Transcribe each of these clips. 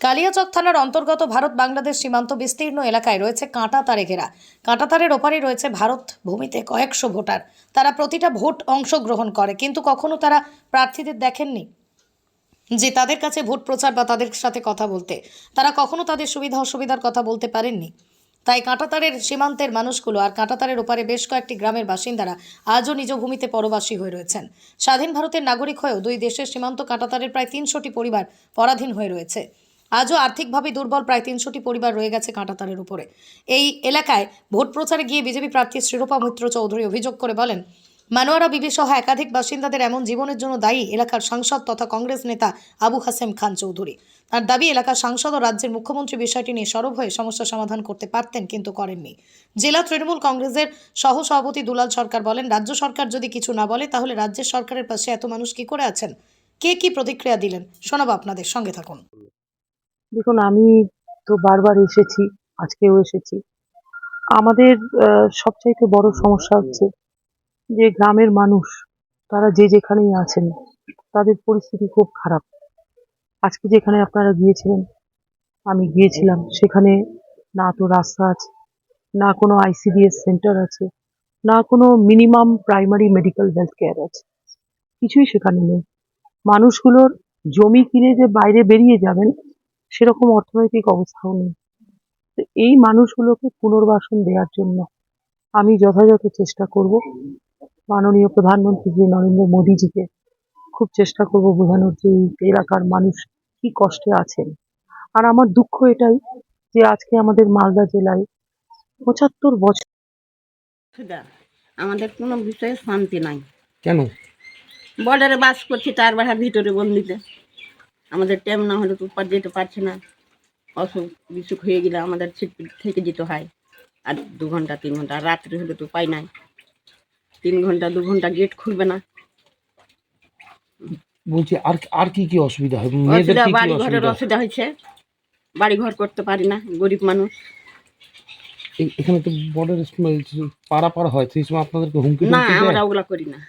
কালিয়াচক থানার অন্তর্গত ভারত বাংলাদেশ সীমান্ত বিস্তীর্ণ এলাকায় রয়েছে কাঁটা তারে ঘেরা। কাঁটা তারের ওপারে রয়েছে ভারত ভূমিতে কয়েকশো ভোটার। তারা প্রতিটা ভোট অংশগ্রহণ করে, কিন্তু কখনো তারা প্রার্থীদের দেখেননি যে তাদের কাছে ভোট প্রচার বা তাদের সাথে কথা বলতে। তারা কখনো তাদের সুবিধা অসুবিধার কথা বলতে পারেননি। তাই কাঁটাতারের সীমান্তের মানুষগুলো আর কাঁটাতারের ওপারে বেশ কয়েকটি গ্রামের বাসিন্দারা আজও নিজ ভূমিতে পরবাসী হয়ে রয়েছেন। স্বাধীন ভারতের নাগরিক হয়েও দুই দেশের সীমান্ত কাঁটাতারের প্রায় 300টি পরিবার পরাধীন হয়ে রয়েছে। আজও আর্থিকভাবে দুর্বল প্রায় 300টি পরিবার রয়ে গেছে কাঁটাতারের উপরে। এই এলাকায় ভোট প্রচারে গিয়ে বিজেপি প্রার্থী শ্রীরূপা মিত্র চৌধুরী অভিযোগ করে বলেন, মানোয়ারা বিবি সহ একাধিক বাসিন্দাদের এমন জীবনের জন্য দায়ী এলাকার সাংসদ তথা কংগ্রেস নেতা আবু হাসেম খান চৌধুরী। তার দাবি, এলাকার সাংসদ ও রাজ্যের মুখ্যমন্ত্রী বিষয়টি নিয়ে সরব হয়ে সমস্যা সমাধান করতে পারতেন, কিন্তু করেননি। জেলা তৃণমূল কংগ্রেসের সহ সভাপতি দুলাল সরকার বলেন, রাজ্য সরকার যদি কিছু না বলে তাহলে রাজ্যের সরকারের পাশে এত মানুষ কি করে আছেন। কে কি প্রতিক্রিয়া দিলেন শোনাবো আপনাদের, সঙ্গে থাকুন। দেখুন, আমি তো বারবার এসেছি, আজকেও এসেছি। আমাদের সবচাইতে বড় সমস্যা হচ্ছে যে গ্রামের মানুষ তারা যে যেখানেই আছেন তাদের পরিস্থিতি খুব খারাপ। আজকে যেখানে আপনারা গিয়েছিলেন, আমি গিয়েছিলাম, সেখানে না তো রাস্তা আছে, না কোনো আইসিডিএস সেন্টার আছে, না কোনো minimum primary medical health care আছে, কিছুই সেখানে নেই। মানুষগুলোর জমি কিনে যে বাইরে বেরিয়ে যাবেন সেরকম অর্থনৈতিক অবস্থাও নেই। তো এই মানুষগুলোকে পুনর্বাসন দেওয়ার জন্য আমি যথাযথ চেষ্টা করব। মাননীয় প্রধানমন্ত্রী শ্রী নরেন্দ্র মোদীজিকে খুব চেষ্টা করব বোঝানোর যে এই এলাকার মানুষ কি কষ্টে আছেন। আর আমার দুঃখ এটাই যে আজকে আমাদের মালদা জেলায় 75 বছর আমাদের কোনো বিষয়ে শান্তি নাই। কেন? বর্ডারে বাস করছি, তার বাড়ার ভিতরে বন্দিতে আমাদের টাইম না হলে তো উপর যেতে পারছি না। অসুখ বিসুখ হয়ে গেলে আমাদের থেকে যেতে হয়। আর 2 ঘন্টা 3 ঘন্টা, রাত্রে হলে তো পাই নাই। 3 ঘন্টা 2 ঘন্টা গেট খুলবে না। বলছি আর আর কি কি অসুবিধা হয়? মেয়েদের কি কি বাড়ি ঘরের অসুবিধা? অসুবিধা হয়েছে, বাড়ি ঘর করতে পারি না, গরিব মানুষ। এখানে তো বর্ডার পারাপার হয়, সেই সময় আপনাদেরকে হুমকি না, টুমকি আমরা দেয়? ওগুলা করি না।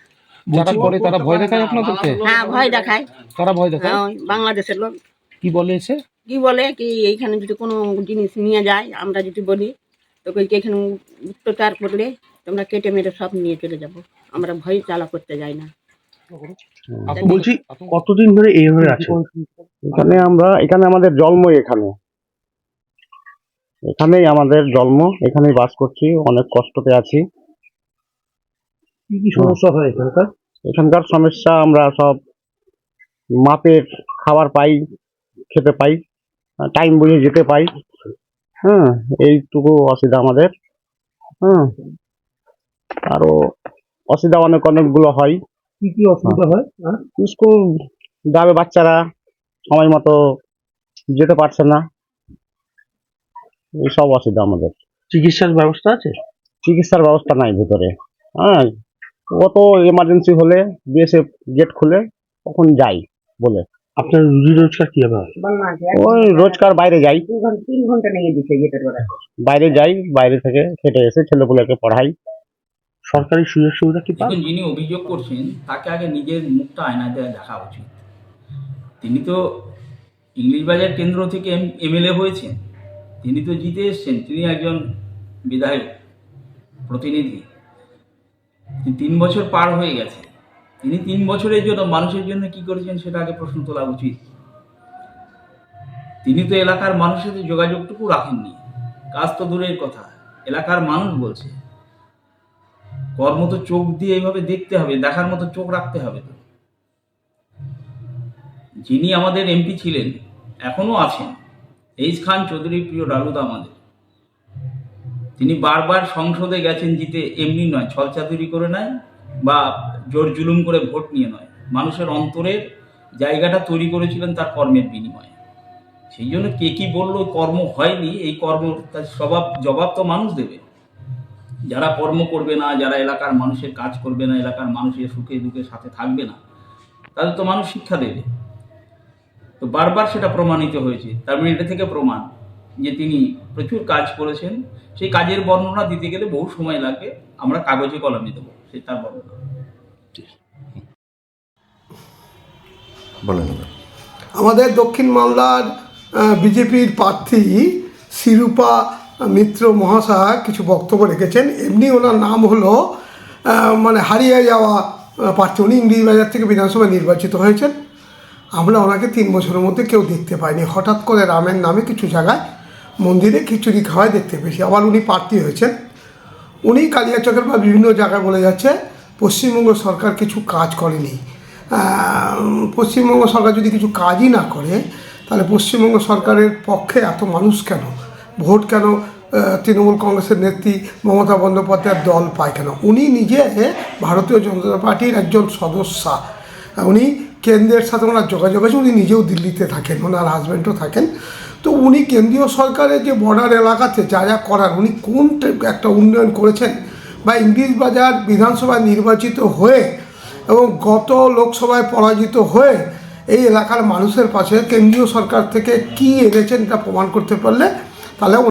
যারা করে তারা ভয় দেখায় আপনাদেরকে? হ্যাঁ, ভয় দেখায়। তারা ভয় দেখায়? হ্যাঁ, ওই বাংলাদেশের লোক কি বলে এসে? কি বলে কি, এইখানে যদি কোনো জিনিস নিয়ে যায়, আমরা যদি বলি তো কইকে এখানে অত্যাচার করলে তোমরা কেটে মেরে সব নিয়ে চলে যাব। আমরা ভয় চালা করতে যাই না। বলছি, কতদিন ধরে এইভাবে আছে? এখানে আমাদের জন্ম, এখানেই আমাদের জন্ম, এখানেই বাস করছি, অনেক কষ্টতে আছি। কি কি সমস্যা হয় এখানকার? এখানকার সমস্যা, আমরা সব মাপের খাবার পাই, খেতে পাই, টাইম বুঝে যেতে পাই। হ্যাঁ, এইটুকু অসুবিধা আমাদের। হ্যাঁ, আরো অসুবিধা অনেকগুলো হয়। কি কি অসুবিধা হয়? স্কুল যাবে বাচ্চারা, সময় মতো যেতে পারছে না, এইসব অসুবিধা আমাদের। চিকিৎসার ব্যবস্থা আছে? চিকিৎসার ব্যবস্থা নাই ভিতরে। হ্যাঁ, অত এমার্জেন্সি হলে বিএসএফ গেট খুলে তখন যাই বলে। আপনার রুজি রোজগার কিভাবে হয়? ওই রোজকার বাইরে যাই, 3 ঘন্টা লেগে দিচ্ছে গেটের ওরা। বাইরে যাই, বাইরে থেকে খেটে এসে ছেলেপুলেকে পড়াই। সরকারি সুযোগ সুবিধা কি পান? দেখুন, যিনি অভিযোগ করছেন তাকে আগে নিজের মুখটা আয়নাতে দেখা উচিত। তিনি তো ইংলিশ বাজার কেন্দ্র থেকে এমএলএ হয়েছেন, তিনি তো জিতে এসছেন, তিনি একজন বিধায়ক প্রতিনিধি। 3 বছর পার হয়ে গেছে, তিনি 3 বছরের জন্য মানুষের জন্য কি করেছেন সেটা আগে প্রশ্ন তোলা উচিত। তিনি তো এলাকার মানুষের সাথে যোগাযোগটুকু রাখেননি। কাজ তো দূরের কথা, এলাকার মানুষ বলছে কর্ম তো চোখ দিয়ে এইভাবে দেখতে হবে, দেখার মতো চোখ রাখতে হবে। তো যিনি আমাদের এমপি ছিলেন, এখনো আছেন, এইচ খান চৌধুরী, প্রিয় ডালুদা আমাদের, তিনি বারবার সংসদে গেছেন জিতে, এমনি নয়, ছলচাতুরি করে নয় বা জোর জুলুম করে ভোট নিয়ে নয়, মানুষের অন্তরের জায়গাটা তৈরি করেছিলেন তার কর্মের বিনিময়ে। সেই জন্য কে কি বললো, কর্ম হয়নি, এই কর্ম তার জবাব তো মানুষ দেবে। যারা কর্ম করবে না, যারা এলাকার মানুষের কাজ করবে না, এলাকার মানুষের সুখে দুঃখের সাথে থাকবে না, তাদের তো মানুষ শিক্ষা দেবে। তো বারবার সেটা প্রমাণিত হয়েছে। তার মানে এটা থেকে প্রমাণ যে তিনি প্রচুর কাজ করেছেন। সেই কাজের বর্ণনা দিতে গেলে বহু সময় লাগবে, আমরা কাগজে কলমে দেবো সেই তার বর্ণনা। বলেন। আমাদের দক্ষিণ মালদার বিজেপির প্রার্থী শিরূপা মিত্র মহাশয় কিছু বক্তব্য রেখেছেন। এমনি ওনার নাম হলো মানে হারিয়ে যাওয়া প্রার্থী। উনি ইংলিশ বাজার থেকে বিধানসভায় নির্বাচিত হয়েছেন। আমরা ওনাকে 3 বছরের মধ্যে কেউ দেখতে পাইনি। হঠাৎ করে রামের নামে কিছু জায়গায় মন্দিরে খিচুড়ি খাওয়ায় দেখতে পেয়েছি। আবার উনি প্রার্থী হয়েছেন। উনি কালিয়াচকের বা বিভিন্ন জায়গায় বলে যাচ্ছে পশ্চিমবঙ্গ সরকার কিছু কাজ করেনি। পশ্চিমবঙ্গ সরকার যদি কিছু কাজই না করে তাহলে পশ্চিমবঙ্গ সরকারের পক্ষে এত মানুষ কেন, ভোট কেন তৃণমূল কংগ্রেসের নেত্রী মমতা বন্দ্যোপাধ্যায়ের দল পায় কেন? উনি নিজে ভারতীয় জনতা পার্টির একজন সদস্যা। উনি কেন্দ্রের সাথে ওনার যোগাযোগ আছে। উনি নিজেও দিল্লিতে থাকেন, ওনার হাজব্যান্ডও থাকেন। তো উনি কেন্দ্রীয় সরকারের যে বর্ডার এলাকাতে যা যা করার উনি কোন একটা উন্নয়ন করেছেন? বা ইংলিশ বাজার বিধানসভায় নির্বাচিত হয়ে এবং গত লোকসভায় পরাজিত হয়ে এই এলাকার মানুষের পাশে কেন্দ্রীয় সরকার থেকে কী এনেছেন এটা প্রমাণ করতে পারলে তাহলে